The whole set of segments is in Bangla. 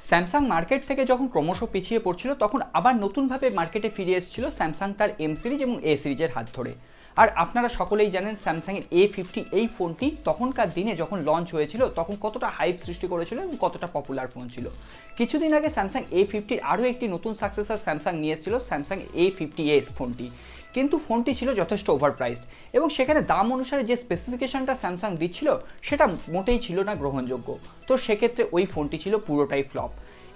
স্যামসাং মার্কেট থেকে যখন ক্রমশ পিছিয়ে পড়ছিল তখন আবার নতুনভাবে মার্কেটে ফিরে এসেছিল স্যামসাং তার এম সিরিজ এবং এ সিরিজের হাত ধরে। আর আপনারা সকলেই জানেন স্যামসাংয়ের A50 এই ফোনটি তখনকার দিনে যখন লঞ্চ হয়েছিল তখন কতটা হাইপ সৃষ্টি করেছিল এবং কতটা পপুলার ফোন ছিল। কিছুদিন আগে স্যামসাং A50 আরও একটি নতুন সাকসেসর স্যামসাং নিয়ে এসেছিল স্যামসাং A50s ফোনটি, কিন্তু ফোনটি ছিল যথেষ্ট ওভারপ্রাইসড এবং সেখানে দাম অনুসারে যে স্পেসিফিকেশনটা স্যামসাং দিচ্ছিল সেটা মোটেই ছিল না গ্রহণযোগ্য। তো সেক্ষেত্রে ওই ফোনটি ছিল পুরোটাই ফ্লপ।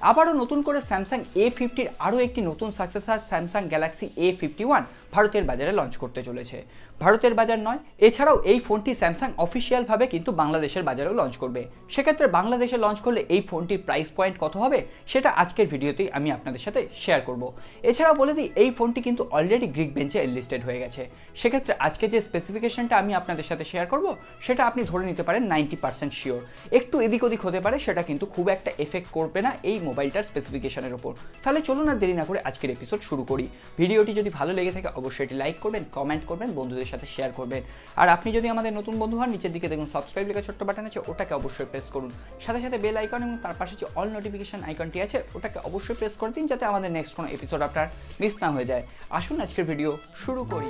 আবারও নতুন করে স্যামসাং A50-র আরও একটি নতুন সাকসেসর স্যামসাং গ্যালাক্সি A51 ভারতের বাজারে লঞ্চ করতে চলেছে। ভারতের বাজার নয়, এছাড়াও এই ফোনটি স্যামসাং অফিসিয়ালভাবে কিন্তু বাংলাদেশের বাজারেও লঞ্চ করবে। সেক্ষেত্রে বাংলাদেশে লঞ্চ করলে এই ফোনটির প্রাইস পয়েন্ট কত হবে সেটা আজকের ভিডিওতেই আমি আপনাদের সাথে শেয়ার করব। এছাড়াও বলে দিই এই ফোনটি কিন্তু অলরেডি গ্রিক বেঞ্চে লিস্টেড হয়ে গেছে। সেক্ষেত্রে আজকে যে স্পেসিফিকেশনটা আমি আপনাদের সাথে শেয়ার করব সেটা আপনি ধরে নিতে পারেন 90% শিওর। একটু এদিক ওদিক হতে পারে, সেটা কিন্তু খুব একটা এফেক্ট করবে না এই মোবাইলটার স্পেসিফিকেশনের ওপর। তাহলে চলুন আর দেরি না করে আজকের এপিসোড শুরু করি। ভিডিওটি যদি ভালো লেগে থাকে অবশ্যই এটি লাইক করবেন, কমেন্ট করবেন, বন্ধুদের সাথে শেয়ার করবেন। আর আপনি যদি আমাদের নতুন বন্ধু হন নিচের দিকে দেখুন সাবস্ক্রাইব লেখা ছোট্ট বাটন আছে, ওটাকে অবশ্যই প্রেস করুন। সাথে সাথে বেল আইকন এবং তার পাশে যে অল নোটিফিকেশন আইকনটি আছে ওটাকে অবশ্যই প্রেস করে দিন যাতে আমাদের নেক্সট কোনো এপিসোড আপনার মিস না হয়ে যায়। আসুন আজকের ভিডিও শুরু করি।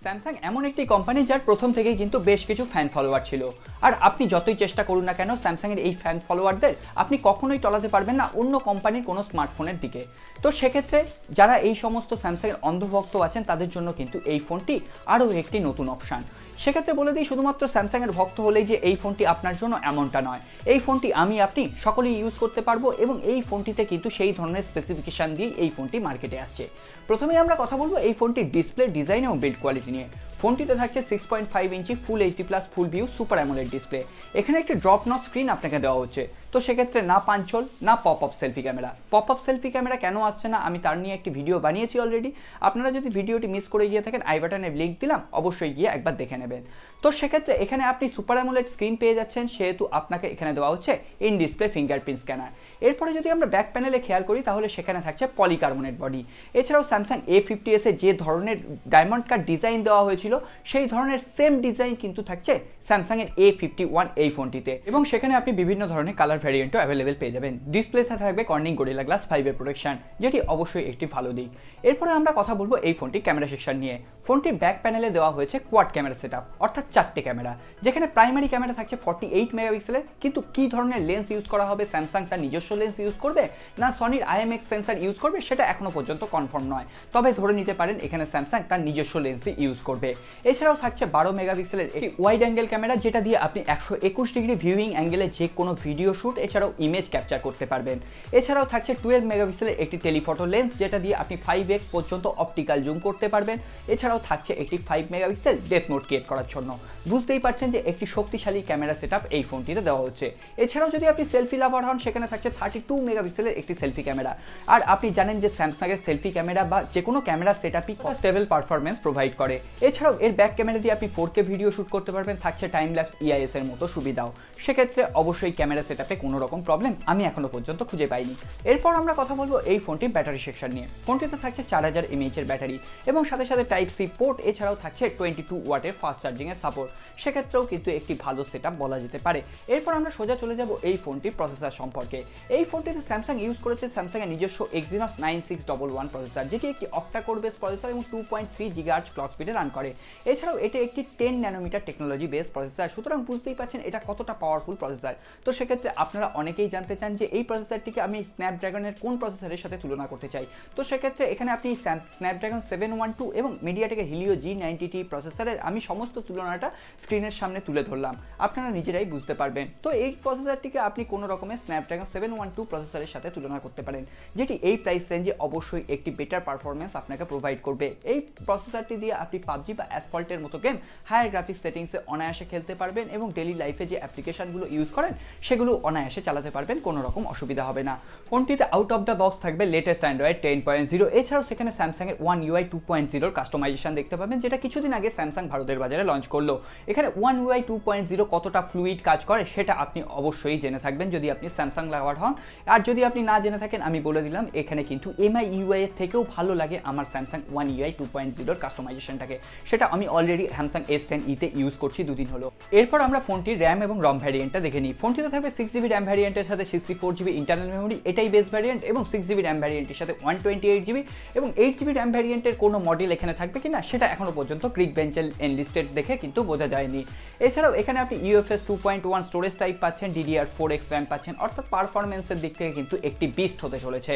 স্যামসাং এমন একটি কোম্পানি যার প্রথম থেকেই কিন্তু বেশ কিছু ফ্যান ফলোয়ার ছিল, আর আপনি যতই চেষ্টা করুন না কেন স্যামসাংয়ের এই ফ্যান ফলোয়ারদের আপনি কখনোই টলাতে পারবেন না অন্য কোম্পানির কোনো স্মার্টফোনের দিকে। তো সেক্ষেত্রে যারা এই সমস্ত স্যামসাংয়ের অন্ধভক্ত আছেন তাদের জন্য কিন্তু এই ফোনটি আরও একটি নতুন অপশান। সেক্ষেত্রে বলে দিই শুধুমাত্র স্যামসাংয়ের ভক্ত হলেই যে এই ফোনটি আপনার জন্য এমনটা নয়। এই ফোনটি আপনি সকলেই ইউজ করতে পারবো এবং এই ফোনটিতে কিন্তু সেই ধরনের স্পেসিফিকেশান দিয়েই এই ফোনটি মার্কেটে আসছে। প্রথমেই আমরা কথা বলবো এই ফোনটির ডিসপ্লে, ডিজাইন এবং বিল্ড কোয়ালিটি নিয়ে। ফোনটিতে থাকছে 6.5 ইঞ্চি full HD plus full view super AMOLED display. এখানে একটি ড্রপ নট স্ক্রিন আপনাকে দেওয়া হচ্ছে। তো সেক্ষেত্রে না পাঞ্চল না pop up selfie camera. Pop up selfie camera কেন আসছে না আমি তার নিয়ে একটি ভিডিও বানিয়েছি অলরেডি। আপনারা যদি ভিডিওটি মিস করে গিয়ে থাকেন আই বাটনে লিঙ্ক দিলাম, অবশ্যই গিয়ে একবার দেখে নেবেন। তো সেক্ষেত্রে এখানে আপনি সুপার অ্যামোলেড স্ক্রিন পেয়ে যাচ্ছেন, সেহেতু আপনাকে এখানে দেওয়া হচ্ছে ইন ডিসপ্লে ফিঙ্গারপ্রিন্ট স্ক্যানার। এরপরে যদি আমরা ব্যাক প্যানেলে খেয়াল করি তাহলে সেখানে থাকছে পলিকার্বনেট বডি। এছাড়াও স্যামসাং A50s-এ যে ধরনের ডায়মন্ড কাট ডিজাইন দেওয়া হয়েছিল সেই ধরনের সেম ডিজাইন কিন্তু থাকছে স্যামসাংয়ের A51 এই ফোনটিতে, এবং সেখানে আপনি বিভিন্ন ধরনের কালার ভ্যারিয়েন্টও অ্যাভেলেবেল পেয়ে যাবেন। ডিসপ্লেতে থাকবে কর্নিং গরিলা গ্লাস 5-এর প্রোটেকশন, যেটি অবশ্যই একটি ভালো দিক। এরপরে আমরা কথা বলবো এই ফোনটির ক্যামেরা সেকশন নিয়ে। ফোনটির ব্যাক প্যানেলে দেওয়া হয়েছে কোয়াড ক্যামেরা সেটআপ, অর্থাৎ 4টে ক্যামেরা, যেখানে প্রাইমারি ক্যামেরা থাকছে 48 মেগাপিক্সেলের। কিন্তু কি ধরনের লেন্স ইউজ করা হবে, স্যামসাং তার নিজস্ব লেন্স ইউজ করবে না সনির IMX সেন্সর ইউজ করবে সেটা এখনো পর্যন্ত কনফার্ম নয়, তবে ধরে নিতে পারেন এখানে স্যামসাং তার নিজস্ব লেন্সই ইউজ করবে। এছাড়াও থাকছে 12 মেগাপিক্সেলের একটি ওয়াইড অ্যাঙ্গেল ক্যামেরা, যেটা দিয়ে আপনি 121 ডিগ্রি ভিউইং অ্যাঙ্গেলে যে কোনো ভিডিও শ্যুট এছাড়াও ইমেজ ক্যাপচার করতে পারবেন। এছাড়াও থাকছে 12 মেগাপিক্সেলের একটি টেলিফটো লেন্স, যেটা দিয়ে আপনি 5x পর্যন্ত অপটিক্যাল জুম করতে পারবেন। এছাড়াও থাকছে একটি 5 মেগাপিক্সেল ডেপথ মোড ক্রিয়েট করার জন্য। বুঝতেই পারছেন যে একটি শক্তিশালী ক্যামেরা সেটআপ এই ফোনটিতে দেওয়া হচ্ছে। এছাড়াও যদি আপনি সেলফি লাভার হন সেখানে থাকছে 32 মেগাপিক্সেলের একটি সেলফি ক্যামেরা। আর আপনি জানেন যে স্যামসাংয়ের সেলফি ক্যামেরা বা যে কোনো ক্যামেরা সেটআপই স্টেবল পারফরমেন্স প্রোভাইড করে। এছাড়াও এর ব্যাক ক্যামেরা দিয়ে আপনি 4K ভিডিও শ্যুট করতে পারবেন, থাকছে টাইম ল্যাপস EIS এর মতো সুবিধাও। সেক্ষেত্রে অবশ্যই ক্যামেরা সেটআপে কোনো রকম প্রবলেম আমি এখনো পর্যন্ত খুঁজে পাইনি। এরপর আমরা কথা বলবো এই ফোনটির ব্যাটারি সেকশন নিয়ে। ফোনটিতে থাকছে 4000 mAh এর ব্যাটারি এবং সাথে সাথে টাইপ সি পোর্ট, এছাড়াও থাকছে 22 ওয়াটের ফাস্ট চার্জিং এর সাপোর্ট। সেক্ষেত্রেও কিন্তু একটি ভালো সেটআপ বলা যেতে পারে। এরপর আমরা সোজা চলে যাব এই ফোনটির প্রসেসর সম্পর্কে। এই ফোনটিতে স্যামসাং ইউজ করেছে স্যামসাংয়ের নিজস্ব Exynos 9611 প্রসেসর, যেটি একটি অক্টা কোর বেস প্রসেসর এবং 2.3 GHz ক্লক স্পিডে রান করে। এছাড়াও এটি একটি 10 ন্যানোমিটার টেকনোলজি বেস প্রসেসর, সুতরাং বুঝতেই পারছেন এটা কতটা পাওয়ারফুল প্রসেসর। তো সেক্ষেত্রে আপনারা অনেকেই জানতে চান যে এই প্রসেসরটিকে আমি স্ন্যাপড্রাগনের কোন প্রসেসরের সাথে তুলনা করতে চাই। তো সেক্ষেত্রে এখানে আপনি স্ন্যাপড্রাগন 712 এবং মিডিয়াটেকের হিলিও G90T প্রসেসরের আমি সমস্ত তুলনাটা স্ক্রিনের সামনে তুলে ধরলাম, আপনারা নিজেরাই বুঝতে পারবেন। তো এই প্রসেসরটিকে আপনি কোনো রকমের স্ন্যাপড্রাগন 712 প্রসেসরের সাথে তুলনা করতে পারেন, যেটি এই প্রাইস রেঞ্জে অবশ্যই একটি বেটার পারফরমেন্স আপনাকে প্রোভাইড করবে। এই প্রসেসরটি দিয়ে আপনি পাবজি বা অ্যাসফল্টের মতো গেম হায়ার গ্রাফিক্স সেটিংসে অনায়াসে খেলতে পারবেন এবং ডেইলি লাইফে যে অ্যাপ্লিকেশনগুলো ইউজ করেন সেগুলো অনায়াসে চালাতে পারবেন, কোনো রকম অসুবিধা হবে না। ফোনটিতে আউট অফ দ্য বক্স থাকবে লেটেস্ট অ্যান্ড্রয়েড 10.0, এছাড়াও সেখানে স্যামসাংয়ের ওয়ান ইউআই 2.0 কাস্টমাইজেশন দেখতে পাবেন, যেটা কিছুদিন আগে স্যামসাং ভারতের বাজারে লঞ্চ করলো। এখানে ওয়ান ইউআই 2.0 কতটা ফ্লুইড কাজ করে সেটা আপনি অবশ্যই জেনে থাকবেন যদি আপনি স্যামসাং লাভার হন। আর যদি আপনি না জেনে থাকেন, আমি বলে দিলাম, এখানে কিন্তু এমআই ইউআই এর থেকেও ভালো লাগে আমার স্যামসাং ওয়ান ইউআই 2.0 কাস্টমাইজেশনটাকে। সেটা আমি অলরেডি স্যামসাং S10e তে ইউজ করছি দুদিন হলো। এরপর আমরা ফোনটির র্যাম এবং রম ভ্যারিয়েন্টটা দেখে নিই। ফোনটিতে থাকবে 6GB র্যাম ভ্যারিয়েন্টের সাথে 64GB ইন্টারনাল মেমোরি, এটাই বেস ভ্যারিয়েন্ট, এবং 6GB র্যাম ভ্যারিয়েন্টের সাথে 128GB এবং 8GB র্যাম ভ্যারিয়েন্টের কোনো মডেল এখানে থাকবে কিনা সেটা এখনো পর্যন্ত Geekbench এনলিস্টেড দেখে কিন্তু বোঝা যায়নি। এছাড়াও এখানে আপনি UFS 2.1 স্টোরেজ টাইপ পাচ্ছেন, DDR4X র্যাম পাচ্ছেন, অর্থাৎ পারফরমেন্সের দিক থেকে কিন্তু একটি বিস্ট হতে চলেছে।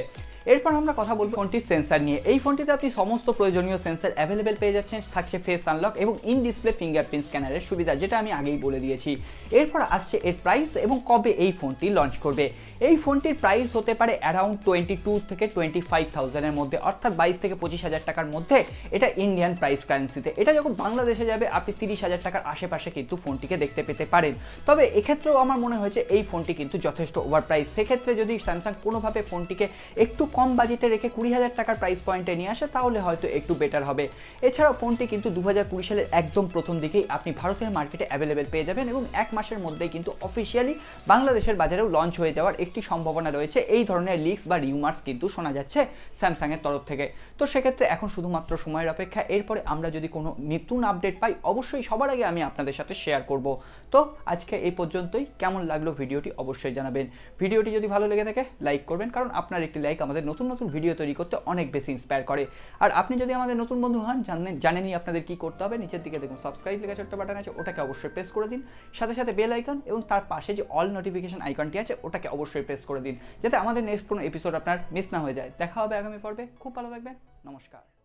এরপর আমরা কথা বলবো ফোনটির সেন্সার নিয়ে। এই ফোনটিতে আপনি সমস্ত প্রয়োজনীয় সেন্সার অ্যাভেলেবেল পেয়ে যাচ্ছেন, থাকছে ফেস আনলক এবং ইন ডিসপ্লে ফিঙ্গারপ্রিন্ট স্ক্যানারের সুবিধা, যেটা আমি আগেই বলে দিয়েছি। এরপর আসছে এর প্রাইস এবং কবে এই ফোনটি লঞ্চ করবে। এই ফোনটির প্রাইস হতে পারে অ্যারাউন্ড 22 থেকে 25,000 এর মধ্যে, অর্থাৎ 22 থেকে 25,000 টাকার মধ্যে। এটা ইন্ডিয়ান প্রাইস কারেন্সিতে। এটা যখন বাংলাদেশে যাবে আপনি 30,000 টাকার আশেপাশে কিন্তু ফোনটিকে দেখতে পেতে পারেন। তবে এক্ষেত্রেও আমার মনে হয়েছে এই ফোনটি কিন্তু যথেষ্ট ওভার প্রাইস। সেক্ষেত্রে যদি স্যামসাং কোনোভাবে ফোনটিকে একটু কম বাজেটে রেখে 20,000 টাকার প্রাইস পয়েন্টে নিয়ে আসে তাহলে হয়তো একটু বেটার হবে। এছাড়াও ফোনটি কিন্তু 2020 সালের একদম প্রথম দিকেই আপনি ভারতের মার্কেটে অ্যাভেলেবেল পেয়ে যাবেন এবং 1 মাসের মধ্যেই কিন্তু অফিসিয়ালি বাংলাদেশের বাজারেও লঞ্চ হয়ে যাওয়ার একটি সম্ভাবনা রয়েছে। এই ধরনের লিক্স বা রিউমার্স কিন্তু শোনা যাচ্ছে স্যামসাংয়ের তরফ থেকে। তো সেক্ষেত্রে এখন শুধুমাত্র সময়ের অপেক্ষা। এরপরে আমরা যদি কোনো নতুন আপডেট পাই অবশ্যই সবার আগে আমি আপনাদের সাথে শেয়ার করব। তো আজকে এই পর্যন্তই। কেমন লাগলো ভিডিওটি অবশ্যই জানাবেন। ভিডিওটি যদি ভালো লেগে থাকে লাইক করবেন, কারণ আপনার একটি লাইক আমাদের নতুন নতুন ভিডিও তৈরি করতে অনেক বেশি ইন্সপায়ার করে। আর আপনি যদি আমাদের নতুন বন্ধু হন, জানেনই আপনাদের কি করতে হবে। নিচের দিকে দেখুন সাবস্ক্রাইব লেখা ছোট্ট বাটন আছে, ওটাকে অবশ্যই প্রেস করে দিন। সাথে সাথে বেল আইকন এবং তার পাশে যে অল নোটিফিকেশন আইকনটি আছে ওটাকে অবশ্যই প্রেস করে দিন, যাতে আমাদের নেক্সট কোনো এপিসোড আপনার মিস না হয়ে যায়। দেখা হবে আগামী পর্বে। খুব ভালো থাকবেন। নমস্কার।